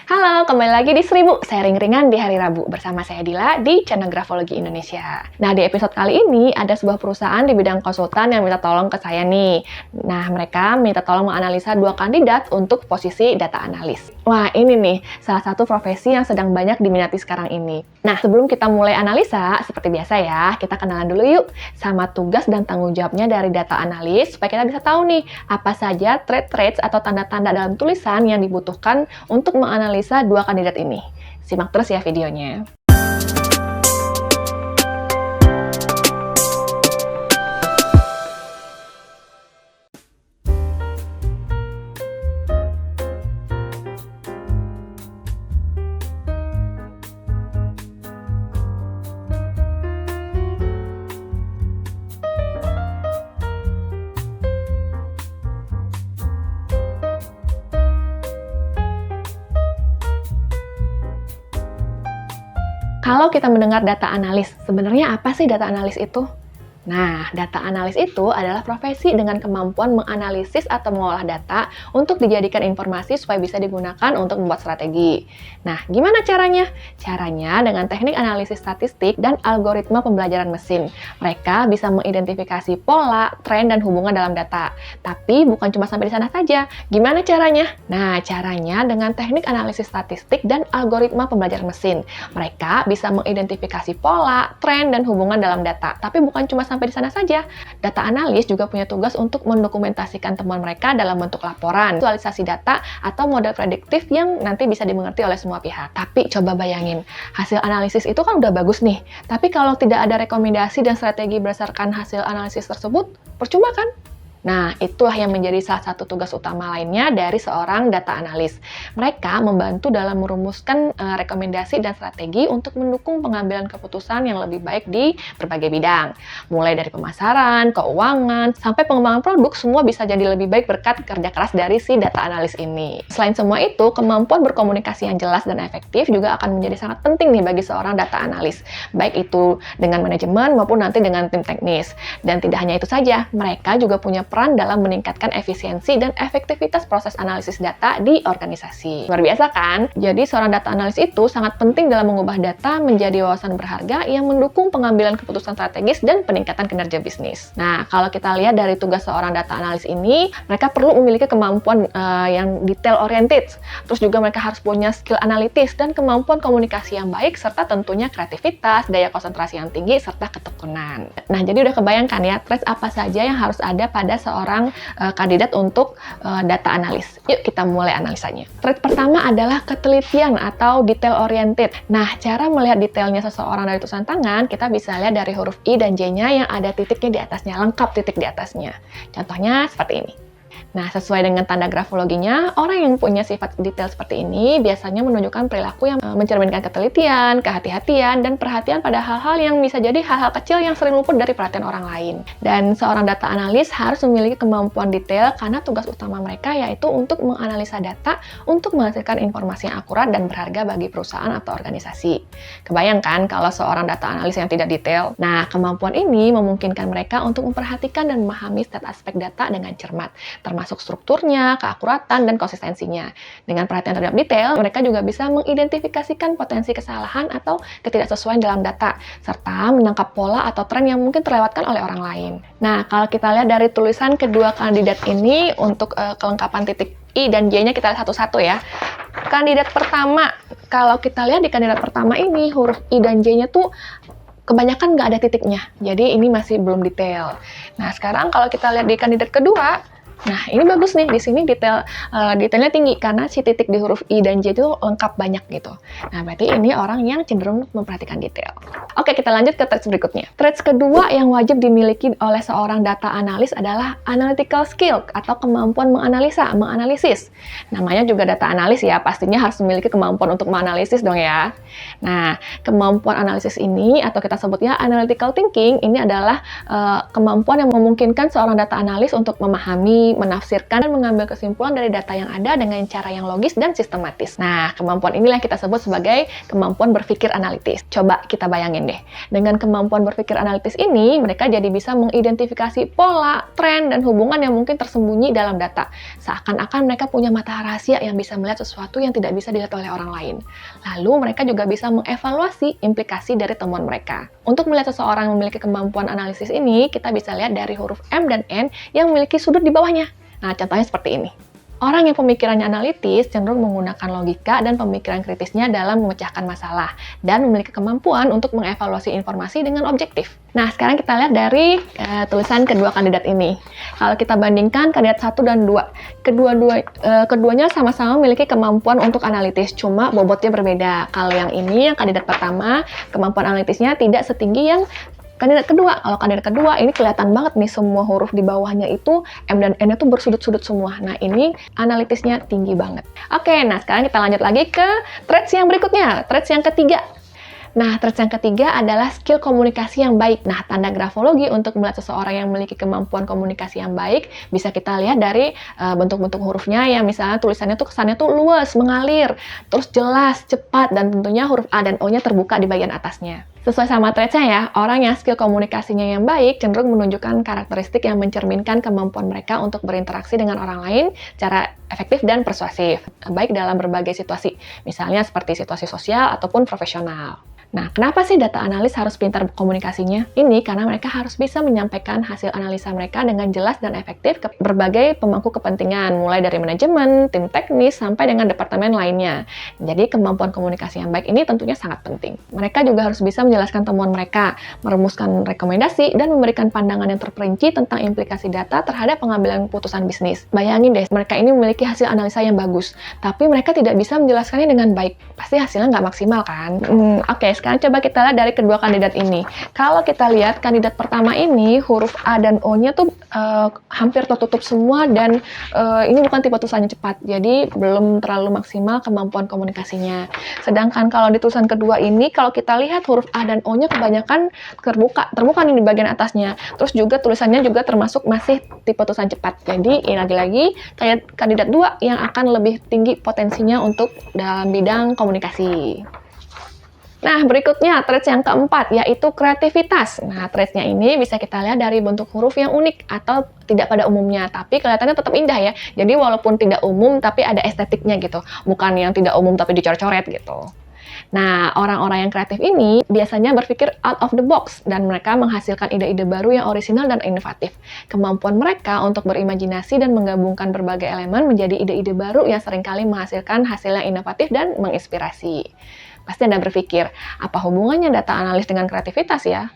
Halo, kembali lagi di Seribu Sharing Ringan di hari Rabu bersama saya Dila di channel Grafologi Indonesia. Nah, di episode kali ini ada sebuah perusahaan di bidang konsultan yang minta tolong ke saya nih. Nah, mereka minta tolong menganalisa 2 kandidat untuk posisi data analis. Wah, ini nih salah satu profesi yang sedang banyak diminati sekarang ini. Nah, sebelum kita mulai analisa, seperti biasa ya, kita kenalan dulu yuk sama tugas dan tanggung jawabnya dari data analis supaya kita bisa tahu nih apa saja trait-traits atau tanda-tanda dalam tulisan yang dibutuhkan untuk menganalisa 2 kandidat ini. Simak terus ya videonya. Kalau kita mendengar data analis, sebenarnya apa sih data analis itu? Nah, data analis itu adalah profesi dengan kemampuan menganalisis atau mengolah data untuk dijadikan informasi supaya bisa digunakan untuk membuat strategi. Nah, gimana caranya? Caranya dengan teknik analisis statistik dan algoritma pembelajaran mesin. Mereka bisa mengidentifikasi pola, tren, dan hubungan dalam data. Tapi bukan cuma sampai di sana saja. Gimana caranya? Nah, caranya dengan teknik analisis statistik dan algoritma pembelajaran mesin. Mereka bisa mengidentifikasi pola, tren, dan hubungan dalam data. Tapi bukan cuma sampai di sana saja. Data analis juga punya tugas untuk mendokumentasikan temuan mereka dalam bentuk laporan, visualisasi data, atau model prediktif yang nanti bisa dimengerti oleh semua pihak. Tapi coba bayangin, hasil analisis itu kan udah bagus nih. Tapi kalau tidak ada rekomendasi dan strategi berdasarkan hasil analisis tersebut, percuma kan? Nah, itulah yang menjadi salah satu tugas utama lainnya dari seorang data analis. Mereka membantu dalam merumuskan rekomendasi dan strategi untuk mendukung pengambilan keputusan yang lebih baik di berbagai bidang. Mulai dari pemasaran, keuangan, sampai pengembangan produk, semua bisa jadi lebih baik berkat kerja keras dari si data analis ini. Selain semua itu, kemampuan berkomunikasi yang jelas dan efektif juga akan menjadi sangat penting nih bagi seorang data analis. Baik itu dengan manajemen maupun nanti dengan tim teknis. Dan tidak hanya itu saja, mereka juga punya peran dalam meningkatkan efisiensi dan efektivitas proses analisis data di organisasi. Luar biasa kan? Jadi seorang data analis itu sangat penting dalam mengubah data menjadi wawasan berharga yang mendukung pengambilan keputusan strategis dan peningkatan kinerja bisnis. Nah, kalau kita lihat dari tugas seorang data analis ini, mereka perlu memiliki kemampuan yang detail oriented, terus juga mereka harus punya skill analitis dan kemampuan komunikasi yang baik, serta tentunya kreativitas, daya konsentrasi yang tinggi, serta ketekunan. Nah, jadi udah kebayangkan ya, traits apa saja yang harus ada pada seorang kandidat untuk data analis. Yuk kita mulai analisanya. Trait pertama adalah ketelitian atau detail oriented. Nah, cara melihat detailnya seseorang dari tulisan tangan, kita bisa lihat dari huruf I dan J-nya yang ada titiknya di atasnya, lengkap titik di atasnya. Contohnya seperti ini. Nah, sesuai dengan tanda grafologinya, orang yang punya sifat detail seperti ini biasanya menunjukkan perilaku yang mencerminkan ketelitian, kehati-hatian, dan perhatian pada hal-hal yang bisa jadi hal-hal kecil yang sering luput dari perhatian orang lain. Dan seorang data analis harus memiliki kemampuan detail karena tugas utama mereka yaitu untuk menganalisa data untuk menghasilkan informasi yang akurat dan berharga bagi perusahaan atau organisasi. Kebayangkan kalau seorang data analis yang tidak detail? Nah, kemampuan ini memungkinkan mereka untuk memperhatikan dan memahami setiap aspek data dengan cermat, termasuk strukturnya, keakuratan, dan konsistensinya. Dengan perhatian terhadap detail, mereka juga bisa mengidentifikasikan potensi kesalahan atau ketidaksesuaian dalam data, serta menangkap pola atau tren yang mungkin terlewatkan oleh orang lain. Nah, kalau kita lihat dari tulisan kedua kandidat ini, untuk kelengkapan titik I dan J-nya kita lihat satu-satu ya. Kandidat pertama, kalau kita lihat di kandidat pertama ini, huruf I dan J-nya tuh kebanyakan nggak ada titiknya, jadi ini masih belum detail. Nah, sekarang kalau kita lihat di kandidat kedua, nah, ini bagus nih, di sini detailnya tinggi karena si titik di huruf I dan J itu lengkap banyak gitu. Nah, berarti ini orang yang cenderung memperhatikan detail. Oke, kita lanjut ke traits berikutnya. Traits kedua yang wajib dimiliki oleh seorang data analis adalah analytical skill atau kemampuan menganalisis. Namanya juga data analis ya, pastinya harus memiliki kemampuan untuk menganalisis dong ya. Nah, kemampuan analisis ini atau kita sebutnya analytical thinking ini adalah kemampuan yang memungkinkan seorang data analis untuk memahami, memahami, menafsirkan, dan mengambil kesimpulan dari data yang ada dengan cara yang logis dan sistematis. Nah, kemampuan inilah yang kita sebut sebagai kemampuan berpikir analitis. Coba kita bayangin deh, dengan kemampuan berpikir analitis ini, mereka jadi bisa mengidentifikasi pola, tren, dan hubungan yang mungkin tersembunyi dalam data. Seakan-akan mereka punya mata rahasia yang bisa melihat sesuatu yang tidak bisa dilihat oleh orang lain. Lalu, mereka juga bisa mengevaluasi implikasi dari temuan mereka. Untuk melihat seseorang yang memiliki kemampuan analisis ini, kita bisa lihat dari huruf M dan N yang memiliki sudut di bawahnya. Nah, contohnya seperti ini. Orang yang pemikirannya analitis cenderung menggunakan logika dan pemikiran kritisnya dalam memecahkan masalah dan memiliki kemampuan untuk mengevaluasi informasi dengan objektif. Nah, sekarang kita lihat dari tulisan kedua kandidat ini. Kalau kita bandingkan kandidat 1 dan 2, keduanya sama-sama memiliki kemampuan untuk analitis, cuma bobotnya berbeda. Kalau yang ini, yang kandidat pertama, kemampuan analitisnya tidak setinggi yang kandidat kedua. Kalau kandidat kedua, ini kelihatan banget nih semua huruf di bawahnya itu M dan N itu bersudut-sudut semua. Nah, ini analitisnya tinggi banget. Oke, nah sekarang kita lanjut lagi ke traits yang berikutnya, traits yang ketiga. Nah, traits yang ketiga adalah skill komunikasi yang baik. Nah, tanda grafologi untuk melihat seseorang yang memiliki kemampuan komunikasi yang baik bisa kita lihat dari bentuk-bentuk hurufnya yang misalnya tulisannya tuh kesannya tuh luas, mengalir, terus jelas, cepat, dan tentunya huruf A dan O-nya terbuka di bagian atasnya. Sesuai sama traitsnya ya, orang yang skill komunikasinya yang baik cenderung menunjukkan karakteristik yang mencerminkan kemampuan mereka untuk berinteraksi dengan orang lain secara efektif dan persuasif, baik dalam berbagai situasi, misalnya seperti situasi sosial ataupun profesional. Nah, kenapa sih data analis harus pintar komunikasinya? Ini karena mereka harus bisa menyampaikan hasil analisa mereka dengan jelas dan efektif ke berbagai pemangku kepentingan, mulai dari manajemen, tim teknis, sampai dengan departemen lainnya. Jadi, kemampuan komunikasi yang baik ini tentunya sangat penting. Mereka juga harus bisa menjelaskan temuan mereka, merumuskan rekomendasi, dan memberikan pandangan yang terperinci tentang implikasi data terhadap pengambilan keputusan bisnis. Bayangin deh, mereka ini memiliki hasil analisa yang bagus, tapi mereka tidak bisa menjelaskannya dengan baik. Pasti hasilnya nggak maksimal kan? Oke, sekarang coba kita lihat dari kedua kandidat ini. Kalau kita lihat kandidat pertama ini, huruf A dan O-nya tuh hampir tertutup semua dan ini bukan tipe tulisannya cepat. Jadi belum terlalu maksimal kemampuan komunikasinya. Sedangkan kalau di tulisan kedua ini, kalau kita lihat huruf A dan O-nya kebanyakan terbuka nih di bagian atasnya. Terus juga tulisannya juga termasuk masih tipe tulisan cepat. Jadi ini lagi-lagi kandidat 2 yang akan lebih tinggi potensinya untuk dalam bidang komunikasi. Nah, berikutnya traits yang keempat, yaitu kreativitas. Nah, traitsnya ini bisa kita lihat dari bentuk huruf yang unik atau tidak pada umumnya, tapi kelihatannya tetap indah ya. Jadi, walaupun tidak umum, tapi ada estetiknya gitu. Bukan yang tidak umum, tapi dicoret-coret gitu. Nah, orang-orang yang kreatif ini biasanya berpikir out of the box, dan mereka menghasilkan ide-ide baru yang orisinal dan inovatif. Kemampuan mereka untuk berimajinasi dan menggabungkan berbagai elemen menjadi ide-ide baru yang seringkali menghasilkan hasil yang inovatif dan menginspirasi. Pasti Anda berpikir, apa hubungannya data analis dengan kreativitas ya?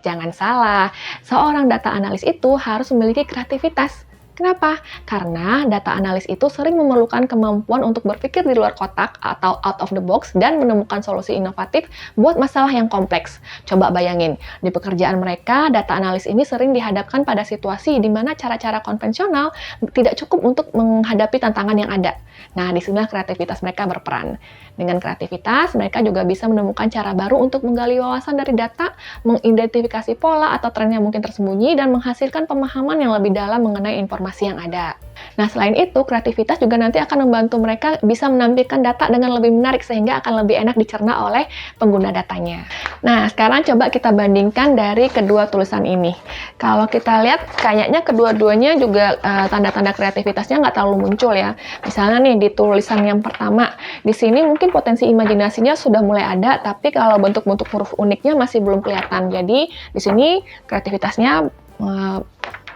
Jangan salah, seorang data analis itu harus memiliki kreativitas. Kenapa? Karena data analis itu sering memerlukan kemampuan untuk berpikir di luar kotak atau out of the box dan menemukan solusi inovatif buat masalah yang kompleks. Coba bayangin, di pekerjaan mereka, data analis ini sering dihadapkan pada situasi di mana cara-cara konvensional tidak cukup untuk menghadapi tantangan yang ada. Nah, disinilah kreativitas mereka berperan. Dengan kreativitas, mereka juga bisa menemukan cara baru untuk menggali wawasan dari data, mengidentifikasi pola atau tren yang mungkin tersembunyi, dan menghasilkan pemahaman yang lebih dalam mengenai informasi yang ada. Nah, selain itu, kreativitas juga nanti akan membantu mereka bisa menampilkan data dengan lebih menarik sehingga akan lebih enak dicerna oleh pengguna datanya. Nah, sekarang coba kita bandingkan dari kedua tulisan ini. Kalau kita lihat, kayaknya kedua-duanya juga tanda-tanda kreativitasnya nggak terlalu muncul ya. Misalnya nih, di tulisan yang pertama, di sini mungkin potensi imajinasinya sudah mulai ada, tapi kalau bentuk-bentuk huruf uniknya masih belum kelihatan. Jadi, di sini kreativitasnya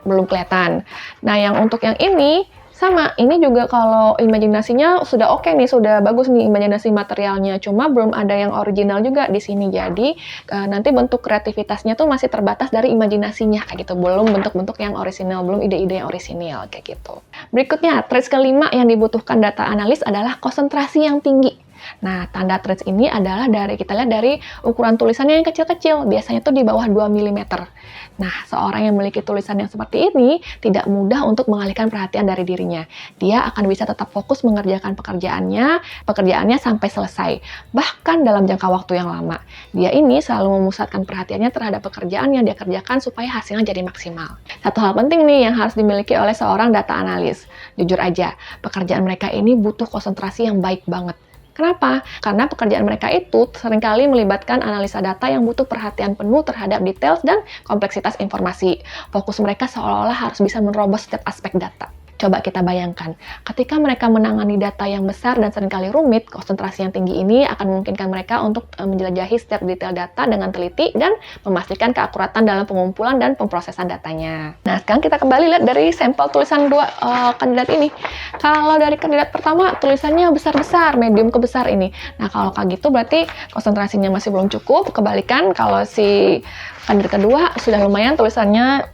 belum kelihatan. Nah, yang untuk yang ini, sama, ini juga kalau imajinasinya sudah oke nih, sudah bagus nih imajinasi materialnya, cuma belum ada yang original juga di sini. Jadi, nanti bentuk kreativitasnya tuh masih terbatas dari imajinasinya, kayak gitu. Belum bentuk-bentuk yang orisinal, belum ide-ide yang orisinal, kayak gitu. Berikutnya, traits kelima yang dibutuhkan data analis adalah konsentrasi yang tinggi. Nah, tanda trace ini adalah kita lihat dari ukuran tulisannya yang kecil-kecil, biasanya tuh di bawah 2 milimeter. Nah, seorang yang memiliki tulisan yang seperti ini tidak mudah untuk mengalihkan perhatian dari dirinya. Dia akan bisa tetap fokus mengerjakan pekerjaannya sampai selesai, bahkan dalam jangka waktu yang lama. Dia ini selalu memusatkan perhatiannya terhadap pekerjaan yang dia kerjakan supaya hasilnya jadi maksimal. Satu hal penting nih yang harus dimiliki oleh seorang data analis. Jujur aja, pekerjaan mereka ini butuh konsentrasi yang baik banget. Kenapa? Karena pekerjaan mereka itu seringkali melibatkan analisa data yang butuh perhatian penuh terhadap detail dan kompleksitas informasi. Fokus mereka seolah-olah harus bisa menerobos setiap aspek data. Coba kita bayangkan, ketika mereka menangani data yang besar dan seringkali rumit, konsentrasi yang tinggi ini akan memungkinkan mereka untuk menjelajahi setiap detail data dengan teliti dan memastikan keakuratan dalam pengumpulan dan pemrosesan datanya. Nah, sekarang kita kembali lihat dari sampel tulisan dua kandidat ini. Kalau dari kandidat pertama, tulisannya besar-besar, medium ke besar ini. Nah, kalau kayak gitu berarti konsentrasinya masih belum cukup. Kebalikan, kalau si kandidat kedua sudah lumayan tulisannya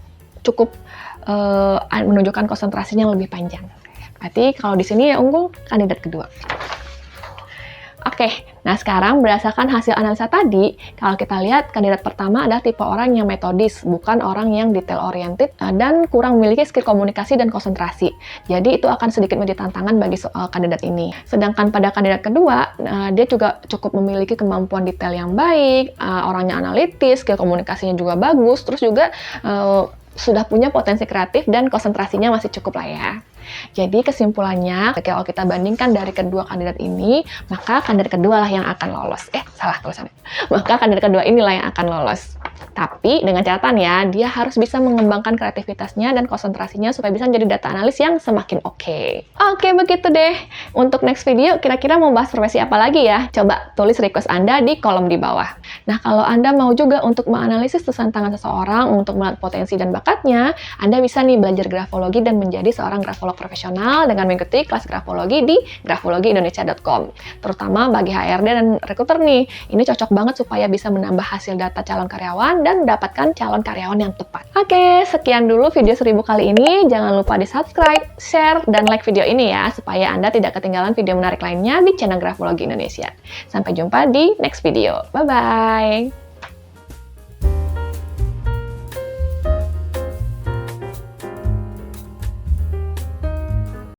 cukup menunjukkan konsentrasinya yang lebih panjang. Berarti kalau di sini ya unggul kandidat kedua. Oke, nah sekarang berdasarkan hasil analisa tadi, kalau kita lihat kandidat pertama adalah tipe orang yang metodis, bukan orang yang detail oriented dan kurang memiliki skill komunikasi dan konsentrasi. Jadi itu akan sedikit menjadi tantangan bagi kandidat ini. Sedangkan pada kandidat kedua, dia juga cukup memiliki kemampuan detail yang baik, orangnya analitis, skill komunikasinya juga bagus, terus juga sudah punya potensi kreatif dan konsentrasinya masih cukup lah ya. Jadi kesimpulannya, kalau kita bandingkan dari kedua kandidat ini, maka kandidat kedua lah yang akan lolos. Salah tulisannya. Maka kandidat kedua inilah yang akan lolos. Tapi dengan catatan ya, dia harus bisa mengembangkan kreativitasnya dan konsentrasinya supaya bisa menjadi data analis yang semakin oke. Oke, begitu deh. Untuk next video, kira-kira mau bahas profesi apa lagi ya? Coba tulis request Anda di kolom di bawah. Nah, kalau Anda mau juga untuk menganalisis tulisan tangan seseorang untuk melihat potensi dan bakatnya, Anda bisa nih belajar grafologi dan menjadi seorang grafolog profesional dengan mengikuti kelas grafologi di grafologiindonesia.com. Terutama bagi HRD dan rekruter nih, ini cocok banget supaya bisa menambah hasil data calon karyawan dan mendapatkan calon karyawan yang tepat. Oke, sekian dulu video 1000 kali ini. Jangan lupa di subscribe, share, dan like video ini ya, supaya Anda tidak ketinggalan video menarik lainnya di channel Grafologi Indonesia. Sampai jumpa di next video. Bye-bye!